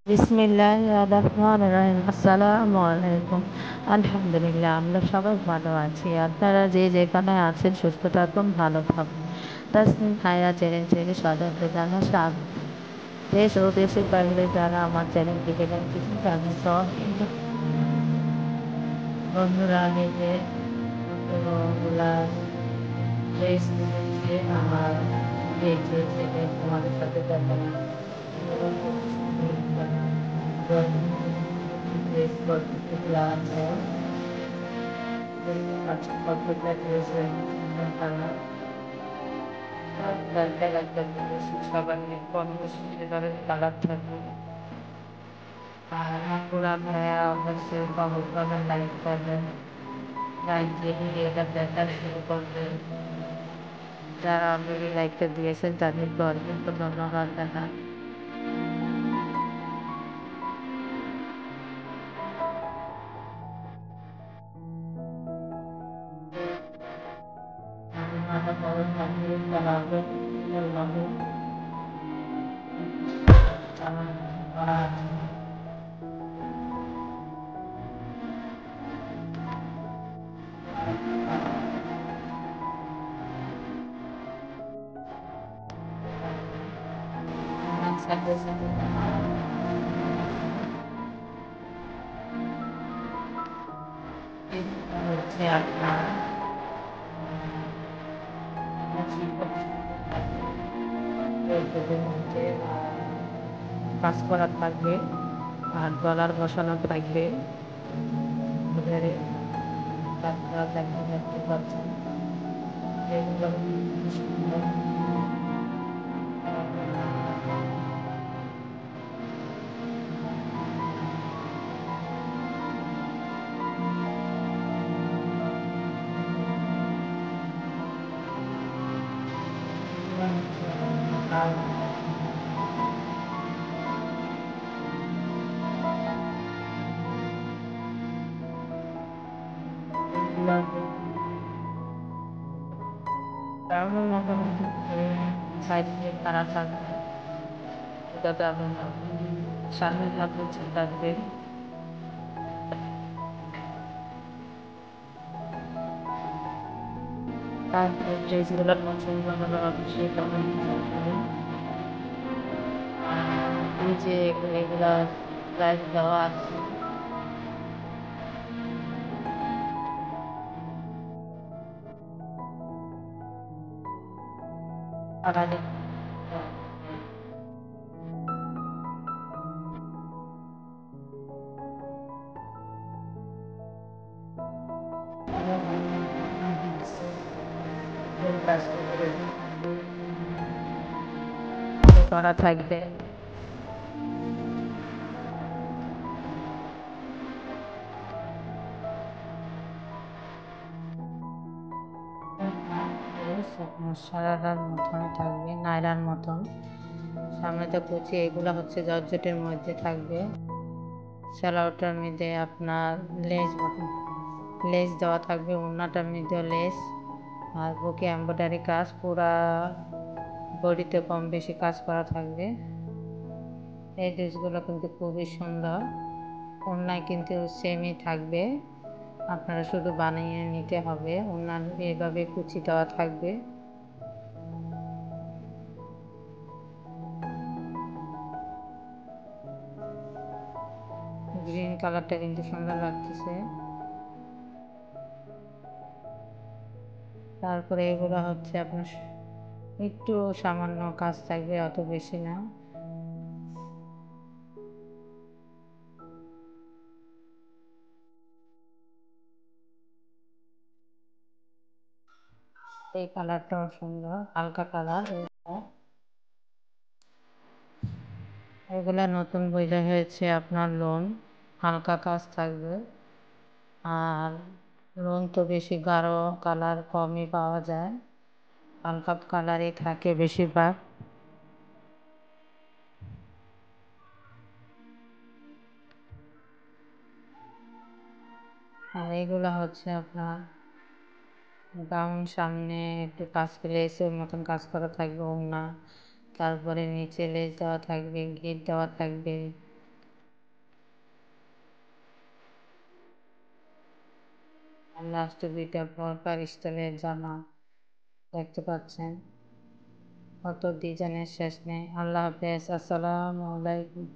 বিসমিল্লাহির রহমানির রহিম। আসসালামু আলাইকুম। আলহামদুলিল্লাহ আমরা সবাই ভালো আছি। আপনারা যে যেখানে আছেন সুস্থ থাকুন, ভালো থাকুন। তাসনিম হায়া চ্যানেল সদস্য জানা স্বাগত। দেশ ও দেশের বাইরে যারা আমার চ্যানেলটিকে দেখতেছেন তাদের সবাইকে বন্ধুরা আমি যে বন্ধুগুলা দেশ বিদেশে আমার পেজ রয়েছে তোমাদের সাথে দেখা আছে কম্পিউটার রয়েছে তারা একটা সবার কর্মসূচি তাদের কালার থাকবে আর পুরা ভাইয়া অবশ্যই খবর পাবেন, লাইক করবেন, লাইক দিয়ে ভিডিওটা দেখা শুরু করবেন। যারা অলরেডি লাইকটা দিয়েছেন তাদেরকে অসংখ্য ধন্যবাদ জানাই। সাথে সাথে হচ্ছে আপনার মধ্যে কাজ করা থাকবে আর ডলার বসানো থাকবে। ওদের কাজটা দেখতে পাচ্ছেন এগুলো কারণের মোটামুটি সাইড দিয়ে তারা থাকবে, যাতে আপনার সামনে থাকবে থাকবে তারপর ড্রেসগুলো পছন্দ হলো অবশ্যই তখন নিচে এগুলা প্রাইস দেওয়া আছে। আড়াই কাজ করা থাকবে। সারারার মতন থাকবে, নায়রার মতন। সামনেতে কুচি এগুলো হচ্ছে জর্জেটের মধ্যে থাকবে। সালোয়ারটার মধ্যে আপনার লেস দেওয়া থাকবে, ওড়নাটার মধ্যে লেস আর বুকে এমব্রয়ডারি কাজ, পুরা বডিতে কম বেশি কাজ করা থাকবে। এই ড্রেসগুলো কিন্তু খুবই সুন্দর। ওড়নায় কিন্তু সেমই থাকবে, আপনারা শুধু বানিয়ে নিতে হবে। ওড়নার এভাবে কুচি দেওয়া থাকবে। গ্রিন কালারটা কিন্তু সুন্দর লাগতেছে। তারপরে এগুলো হচ্ছে আপনার একটু সামান্য কাজ থাকবে, অত বেশি না। এই কালারটাও সুন্দর, হালকা কালার। এগুলা নতুন বইটা হয়েছে আপনার লোন, হালকা কাজ থাকবে। আর লোন তো বেশি গাঢ় কালার কমই পাওয়া যায়, হালকা কালারই থাকে বেশিরভাগ। আর এগুলো হচ্ছে আপনার গাউন, সামনে একটু কাজ করে লেসের মতন কাজ করা থাকবে ওড়না, তারপরে নিচে লেস দেওয়া থাকবে, গিট দেওয়া থাকবে। লাস্টে ২টা বরকার স্টাইলের জামা দেখতে পাচ্ছেন। কত ডিজাইনের শেষ নেই। আল্লাহ হাফেজ। আসসালামু আলাইকুম।